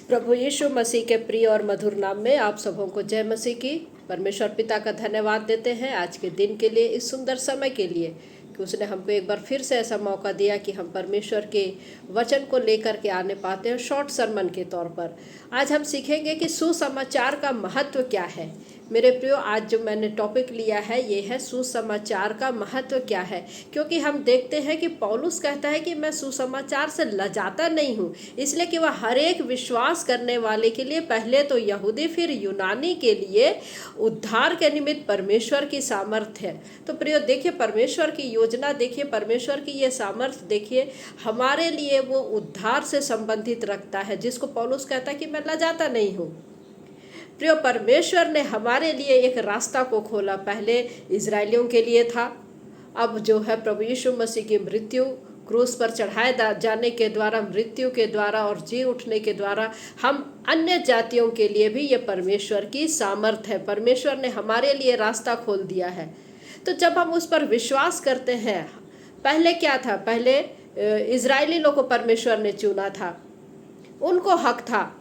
प्रभु यीशु मसीह के प्रिय और मधुर नाम में आप सबों को जय मसीह की। परमेश्वर पिता का धन्यवाद देते हैं आज के दिन के लिए, इस सुंदर समय के लिए कि उसने हमको एक बार फिर से ऐसा मौका दिया कि हम परमेश्वर के वचन को लेकर के आने पाते हैं शॉर्ट सरमन के तौर पर। आज हम सीखेंगे कि सुसमाचार का महत्व क्या है। मेरे प्रियो, आज जो मैंने टॉपिक लिया है ये है सुसमाचार का महत्व क्या है। क्योंकि हम देखते हैं कि पौलुस कहता है कि मैं सुसमाचार से लजाता नहीं हूँ, इसलिए कि वह हर एक विश्वास करने वाले के लिए, पहले तो यहूदी फिर यूनानी के लिए उद्धार के निमित्त परमेश्वर की सामर्थ्य है। तो प्रियो देखिए, परमेश्वर की योजना देखिए, परमेश्वर की ये सामर्थ्य देखिए, हमारे लिए वो उद्धार से संबंधित रखता है, जिसको पौलुस कहता है कि मैं लजाता नहीं हूँ। प्रियो, परमेश्वर ने हमारे लिए एक रास्ता को खोला। पहले इजरायलियों के लिए था, अब जो है प्रभु यीशु मसीह की मृत्यु क्रूस पर चढ़ाए जाने के द्वारा, मृत्यु के द्वारा और जी उठने के द्वारा हम अन्य जातियों के लिए भी ये परमेश्वर की सामर्थ्य है। परमेश्वर ने हमारे लिए रास्ता खोल दिया है। तो जब हम उस पर विश्वास करते हैं, पहले क्या था, पहले इजरायली लोगों को परमेश्वर ने चुना था, उनको हक था,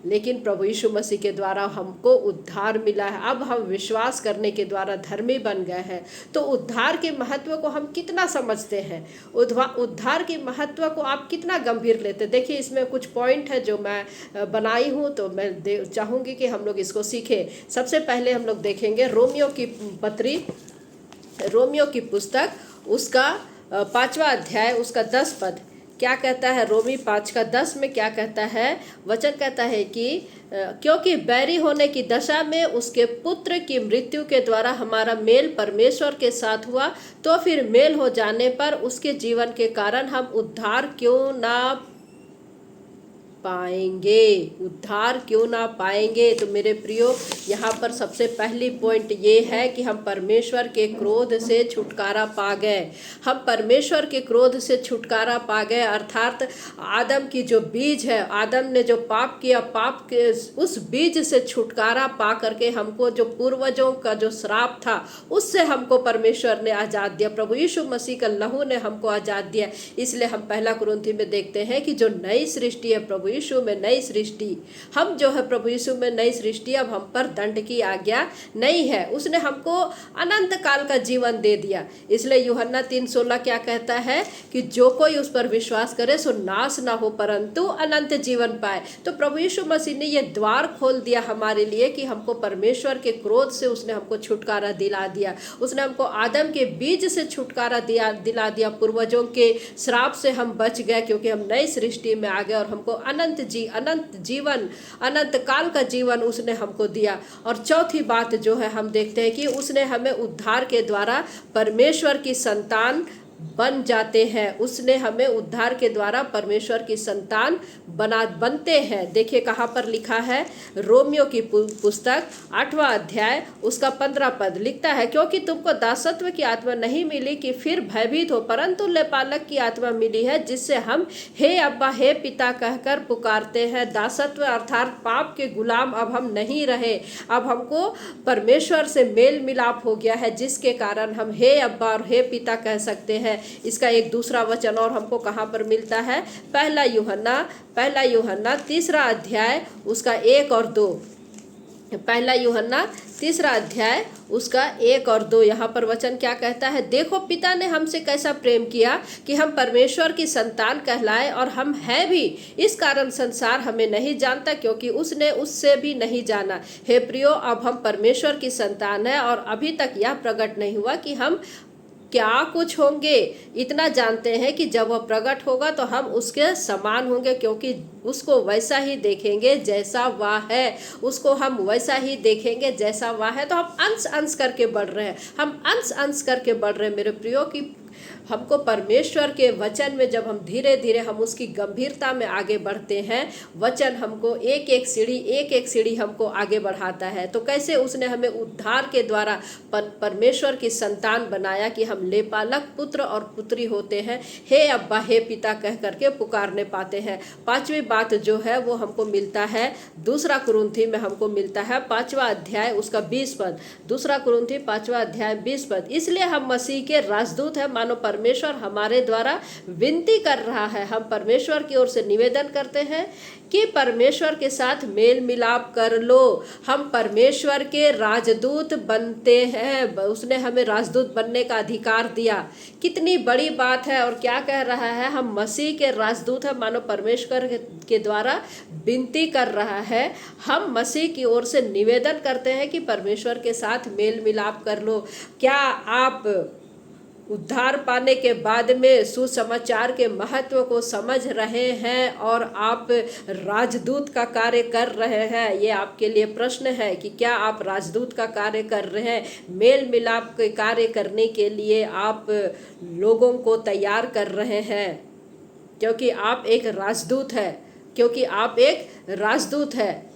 लेकिन प्रभु यीशु मसीह के द्वारा हमको उद्धार मिला है। अब हम विश्वास करने के द्वारा धर्मी बन गए हैं। तो उद्धार के महत्व को हम कितना समझते हैं, उद्धार के महत्व को आप कितना गंभीर लेते हैं। देखिए, इसमें कुछ पॉइंट है जो मैं बनाई हूँ, तो मैं चाहूँगी कि हम लोग इसको सीखें। सबसे पहले हम लोग देखेंगे रोमियो की पुस्तक, उसका 5वां अध्याय, उसका 10 पद क्या कहता है। रोमी 5:10 में क्या कहता है, वचन कहता है कि क्योंकि बैरी होने की दशा में उसके पुत्र की मृत्यु के द्वारा हमारा मेल परमेश्वर के साथ हुआ, तो फिर मेल हो जाने पर उसके जीवन के कारण हम उद्धार क्यों ना पाएंगे, उद्धार क्यों ना पाएंगे। तो मेरे प्रियो, यहाँ पर सबसे पहली पॉइंट ये है कि हम परमेश्वर के क्रोध से छुटकारा पा गए। हम परमेश्वर के क्रोध से छुटकारा पा गए, अर्थात आदम की जो बीज है, आदम ने जो पाप किया, पाप के उस बीज से छुटकारा पा करके हमको जो पूर्वजों का जो श्राप था उससे हमको परमेश्वर ने आज़ाद दिया। प्रभु यीशु मसीह का लहू ने हमको आज़ाद दिया। इसलिए हम 1 कुरिन्थी में देखते हैं कि जो नई सृष्टि है, प्रभु यीशु में नई सृष्टि, हम जो है प्रभु यीशु में नई सृष्टि, अब हम पर दंड की आज्ञा नहीं है। उसने हमको अनंत काल का जीवन दे दिया। इसलिए यूहन्ना 3:16 क्या कहता है कि जो कोई उस पर विश्वास करे सो नाश ना हो परंतु अनंत जीवन पाए। तो प्रभु यीशु मसीह ने ये द्वार खोल दिया हमारे लिए कि हमको परमेश्वर के क्रोध से उसने हमको छुटकारा दिला दिया। उसने हमको आदम के बीज से छुटकारा दिला दिया, पूर्वजों के श्राप से हम बच गए, क्योंकि हम नई सृष्टि में आ गए और हमको अनंत जीवन, अनंत काल का जीवन उसने हमको दिया। और चौथी बात जो है, हम देखते हैं कि उसने हमें उद्धार के द्वारा परमेश्वर की संतान बन जाते हैं। उसने हमें उद्धार के द्वारा परमेश्वर की संतान बनते हैं। देखिए कहाँ पर लिखा है, रोमियो की पुस्तक 8वां अध्याय, उसका 15 पद लिखता है, क्योंकि तुमको दासत्व की आत्मा नहीं मिली कि फिर भयभीत हो, परंतु लेपालक की आत्मा मिली है, जिससे हम हे अब्बा हे पिता कहकर पुकारते हैं। दासत्व अर्थात पाप के गुलाम अब हम नहीं रहे, अब हमको परमेश्वर से मेल मिलाप हो गया है, जिसके कारण हम हे अब्बा और हे पिता कह सकते हैं। इसका एक दूसरा वचन और हमको कहाँ पर मिलता है, 1 यूहन्ना 3 अध्याय, उसका 1 और 2। 1 यूहन्ना 3 अध्याय, उसका 1 और 2, यहाँ पर वचन क्या कहता है, देखो पिता ने हमसे कैसा प्रेम किया कि हम परमेश्वर की संतान कहलाए, और हम हैं भी। इस कारण संसार हमें नहीं जानता, क्योंकि उसने उससे भी नहीं जाना। हे प्रियो, अब हम परमेश्वर की संतान है, और अभी तक यह प्रकट नहीं हुआ कि हम क्या कुछ होंगे। इतना जानते हैं कि जब वह प्रकट होगा तो हम उसके समान होंगे, क्योंकि उसको वैसा ही देखेंगे जैसा वह है। उसको हम वैसा ही देखेंगे जैसा वह है। तो हम अंश अंश करके बढ़ रहे हैं, हम अंश अंश करके बढ़ रहे हैं मेरे प्रियो, की हमको परमेश्वर के वचन में जब हम धीरे धीरे हम उसकी गंभीरता में आगे बढ़ते हैं, वचन हमको एक एक सीढ़ी हमको आगे बढ़ाता है। तो कैसे उसने हमें उद्धार के द्वारा परमेश्वर की संतान बनाया कि हम लेपालक पुत्र और पुत्री होते हैं, हे अब्बा हे पिता कह करके पुकारने पाते हैं। 5वीं बात जो है वो हमको मिलता है 2 कुरिन्थी में, हमको मिलता है 5वां अध्याय, उसका 20 पद। 2 कुरिन्थी 5वां अध्याय 20 पद, इसलिए हम मसीह के राजदूत हैं, मानो परमेश्वर हमारे द्वारा विनती कर रहा है। हम परमेश्वर की ओर से निवेदन करते हैं कि परमेश्वर के साथ मेल मिलाप कर लो। हम परमेश्वर के राजदूत बनते हैं, उसने हमें राजदूत बनने का अधिकार दिया। कितनी बड़ी बात है। और क्या कह रहा है, हम मसीह के राजदूत हैं, मानो परमेश्वर के द्वारा विनती कर रहा है। हम मसीह की ओर से निवेदन करते हैं कि परमेश्वर के साथ मेल मिलाप कर लो। क्या आप उद्धार पाने के बाद में सुसमाचार के महत्व को समझ रहे हैं और आप राजदूत का कार्य कर रहे हैं? ये आपके लिए प्रश्न है कि क्या आप राजदूत का कार्य कर रहे हैं? मेल मिलाप के कार्य करने के लिए आप लोगों को तैयार कर रहे हैं, क्योंकि आप एक राजदूत है, क्योंकि आप एक राजदूत है।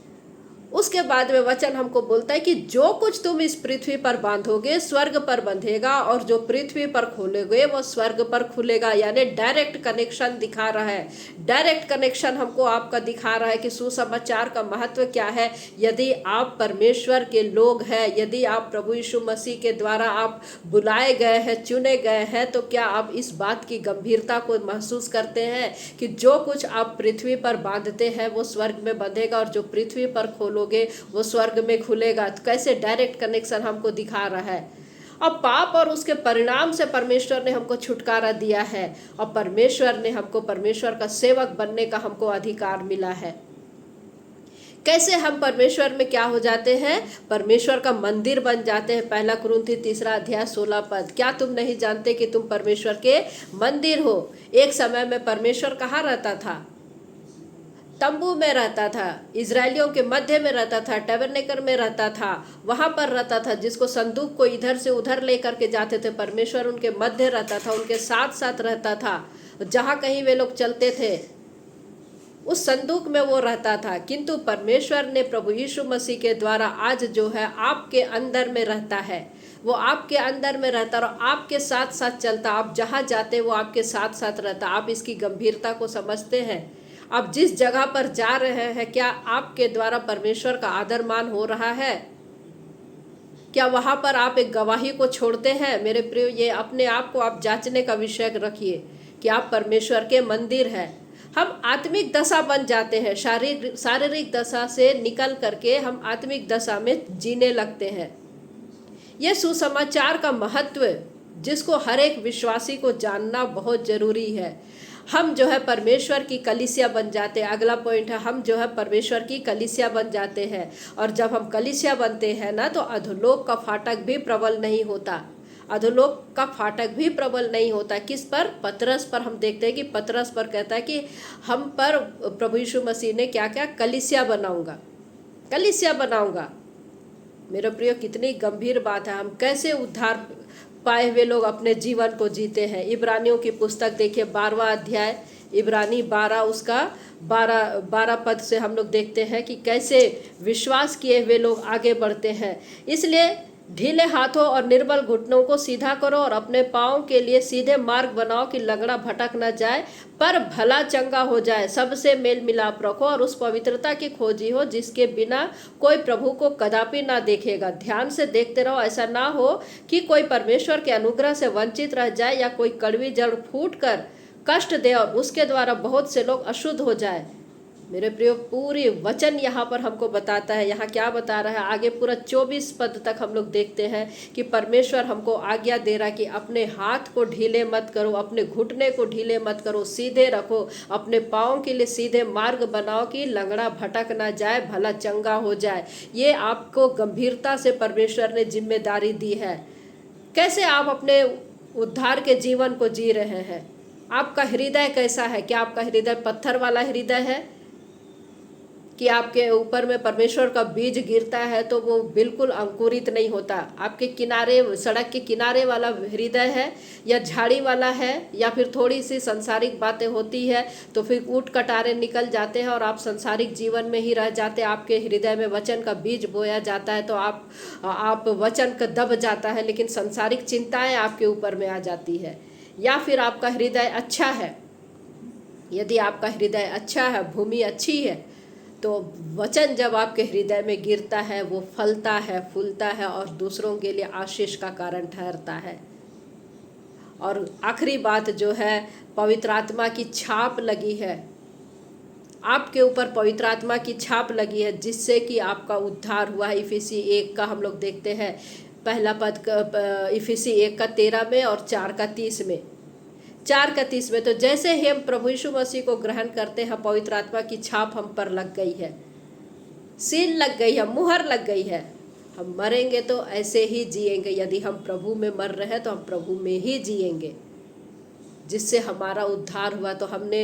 उसके बाद में वचन हमको बोलता है कि जो कुछ तुम इस पृथ्वी पर बांधोगे स्वर्ग पर बंधेगा, और जो पृथ्वी पर खोलोगे वो स्वर्ग पर खुलेगा। यानी डायरेक्ट कनेक्शन दिखा रहा है। डायरेक्ट कनेक्शन हमको आपका दिखा रहा है कि सुसमाचार का महत्व क्या है। यदि आप परमेश्वर के लोग हैं, यदि आप प्रभु यीशु मसीह के द्वारा आप बुलाए गए हैं, चुने गए हैं, तो क्या आप इस बात की गंभीरता को महसूस करते हैं कि जो कुछ आप पृथ्वी पर बांधते हैं वो स्वर्ग में बंधेगा, और जो पृथ्वी पर खोलोगे वो स्वर्ग में खुलेगा। तो कैसे डायरेक्ट कनेक्शन हमको दिखा रहा है। अब पाप और उसके परिणाम से परमेश्वर ने हमको छुटकारा दिया है, और परमेश्वर ने हमको परमेश्वर का सेवक बनने का हमको अधिकार मिला है। कैसे हम परमेश्वर में क्या हो जाते हैं? परमेश्वर का मंदिर बन जाते हैं। 1 कुरिन्थी 3:16 पद। क्या तुम नहीं जानते कि तुम परमेश्वर के मंदिर हो? एक समय में परमेश्वर कहाँ रहता था? तंबू में रहता था, इजरायलियों के मध्य में रहता था, टैबरनेकर में रहता था, वहां पर रहता था। जिसको संदूक को इधर से उधर लेकर के जाते थे, परमेश्वर उनके मध्य रहता था, उनके साथ साथ रहता था। जहां कहीं वे लोग चलते थे उस संदूक में वो रहता था। किंतु परमेश्वर ने प्रभु यीशु मसीह के द्वारा आज जो है आपके अंदर में रहता है। वो आपके अंदर में रहता और आपके साथ साथ चलता। आप जहाँ जाते वो आपके साथ साथ रहता। आप इसकी गंभीरता को समझते हैं? आप जिस जगह पर जा रहे हैं, क्या आपके द्वारा परमेश्वर का आदर मान हो रहा है? क्या वहाँ पर आप एक गवाही को छोड़ते हैं? मेरे प्रिय, ये अपने आप को आप जांचने का विषय रखिए कि आप परमेश्वर के मंदिर हैं। हम आत्मिक दशा बन जाते हैं, शारीरिक दशा से निकल करके हम आत्मिक दशा में जीने लगते हैं। यह सुसमाचार का महत्व जिसको हर एक विश्वासी को जानना बहुत जरूरी है। हम जो है परमेश्वर की कलीसिया बन जाते हैं। अगला पॉइंट है, हम जो है परमेश्वर की कलीसिया बन जाते हैं। और जब हम कलीसिया बनते हैं ना, तो अधोलोक का फाटक भी प्रबल नहीं होता। अधोलोक का फाटक भी प्रबल नहीं होता। किस पर? पतरस पर। हम देखते हैं कि पतरस पर कहता है कि हम पर प्रभु यीशु मसीह ने क्या क्या? कलीसिया बनाऊंगा, कलीसिया बनाऊंगा। मेरे प्रियो, कितनी गंभीर बात है। हम कैसे उद्धार पाए हुए लोग अपने जीवन को जीते हैं। इब्रानियों की पुस्तक देखिए, 12वां अध्याय, इब्रानी 12 उसका 12 पद से हम लोग देखते हैं कि कैसे विश्वास किए हुए लोग आगे बढ़ते हैं। इसलिए ढीले हाथों और निर्बल घुटनों को सीधा करो और अपने पाँव के लिए सीधे मार्ग बनाओ कि लंगड़ा भटक न जाए पर भला चंगा हो जाए। सबसे मेल मिलाप रखो और उस पवित्रता की खोजी हो जिसके बिना कोई प्रभु को कदापि ना देखेगा। ध्यान से देखते रहो, ऐसा ना हो कि कोई परमेश्वर के अनुग्रह से वंचित रह जाए या कोई कड़वी जड़ फूट कर कष्ट दे और उसके द्वारा बहुत से लोग अशुद्ध हो जाए। मेरे प्रियो, पूरी वचन यहाँ पर हमको बताता है। यहाँ क्या बता रहा है? आगे पूरा 24 पद तक हम लोग देखते हैं कि परमेश्वर हमको आज्ञा दे रहा है कि अपने हाथ को ढीले मत करो, अपने घुटने को ढीले मत करो, सीधे रखो, अपने पाँव के लिए सीधे मार्ग बनाओ कि लंगड़ा भटक ना जाए, भला चंगा हो जाए। ये आपको गंभीरता से परमेश्वर ने जिम्मेदारी दी है। कैसे आप अपने उद्धार के जीवन को जी रहे हैं? आपका हृदय कैसा है? क्या आपका हृदय पत्थर वाला हृदय है कि आपके ऊपर में परमेश्वर का बीज गिरता है तो वो बिल्कुल अंकुरित नहीं होता? आपके किनारे, सड़क के किनारे वाला हृदय है, या झाड़ी वाला है, या फिर थोड़ी सी संसारिक बातें होती है तो फिर ऊट कटारे निकल जाते हैं और आप संसारिक जीवन में ही रह जाते हैं। आपके हृदय में वचन का बीज बोया जाता है तो आप वचन का दब जाता है, लेकिन संसारिक चिंताएं आपके ऊपर में आ जाती है। या फिर आपका हृदय अच्छा है। यदि आपका हृदय अच्छा है, भूमि अच्छी है, तो वचन जब आपके हृदय में गिरता है वो फलता है, फूलता है और दूसरों के लिए आशीष का कारण ठहरता है। और आखिरी बात जो है, पवित्र आत्मा की छाप लगी है, आपके ऊपर पवित्र आत्मा की छाप लगी है, जिससे कि आपका उद्धार हुआ है। इफिसी 1 का हम लोग देखते हैं, पहला पद इफिसी 1 का 13 में और 4 का 30 में, 4 का 30 में। तो जैसे ही हम प्रभु यीशु मसीह को ग्रहण करते हैं, पवित्र आत्मा की छाप हम पर लग गई है, सील लग गई है, मुहर लग गई है। हम मरेंगे तो ऐसे ही जिएंगे। यदि हम प्रभु में मर रहे हैं तो हम प्रभु में ही जिएंगे, जिससे हमारा उद्धार हुआ। तो हमने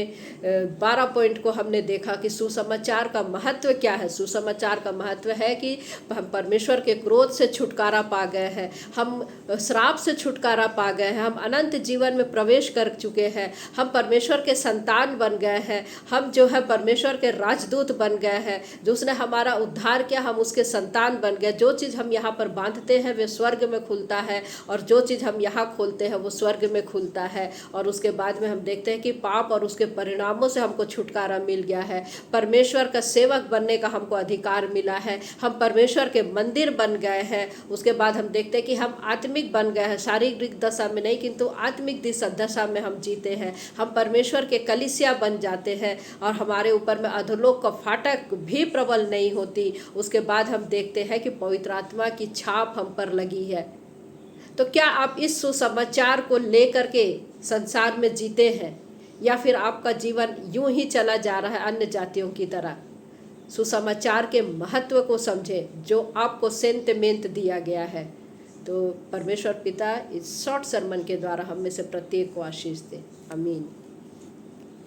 12 पॉइंट को हमने देखा कि सुसमाचार का महत्व क्या है। सुसमाचार का महत्व है कि हम परमेश्वर के क्रोध से छुटकारा पा गए हैं, हम श्राप से छुटकारा पा गए हैं, हम अनंत जीवन में प्रवेश कर चुके हैं, हम परमेश्वर के संतान बन गए हैं, हम जो है परमेश्वर के राजदूत बन गए हैं। जो उसने हमारा उद्धार किया, हम उसके संतान बन गए। जो चीज़ हम यहाँ पर बांधते हैं वे स्वर्ग में खुलता है, और जो चीज़ हम यहाँ खोलते हैं वो स्वर्ग में खुलता है। और उसके बाद में हम देखते हैं कि पाप और उसके परिणामों से हमको छुटकारा मिल गया है। परमेश्वर का सेवक बनने का हमको अधिकार मिला है, हम परमेश्वर के मंदिर बन गए हैं। उसके बाद हम देखते हैं कि हम आत्मिक बन गए हैं, शारीरिक दशा में नहीं किंतु आत्मिक दशा में हम जीते हैं। हम परमेश्वर के कलीसिया बन जाते हैं और हमारे ऊपर में अधोलोक का फाटक भी प्रबल नहीं होती। उसके बाद हम देखते हैं कि पवित्र आत्मा की छाप हम पर लगी है। तो क्या आप इस सुसमाचार को लेकर के संसार में जीते हैं, या फिर आपका जीवन यूं ही चला जा रहा है अन्य जातियों की तरह? सुसमाचार के महत्व को समझें जो आपको सेंटमेंट दिया गया है। तो परमेश्वर पिता इस शॉर्ट सरमन के द्वारा हम में से प्रत्येक को आशीष दे। आमीन।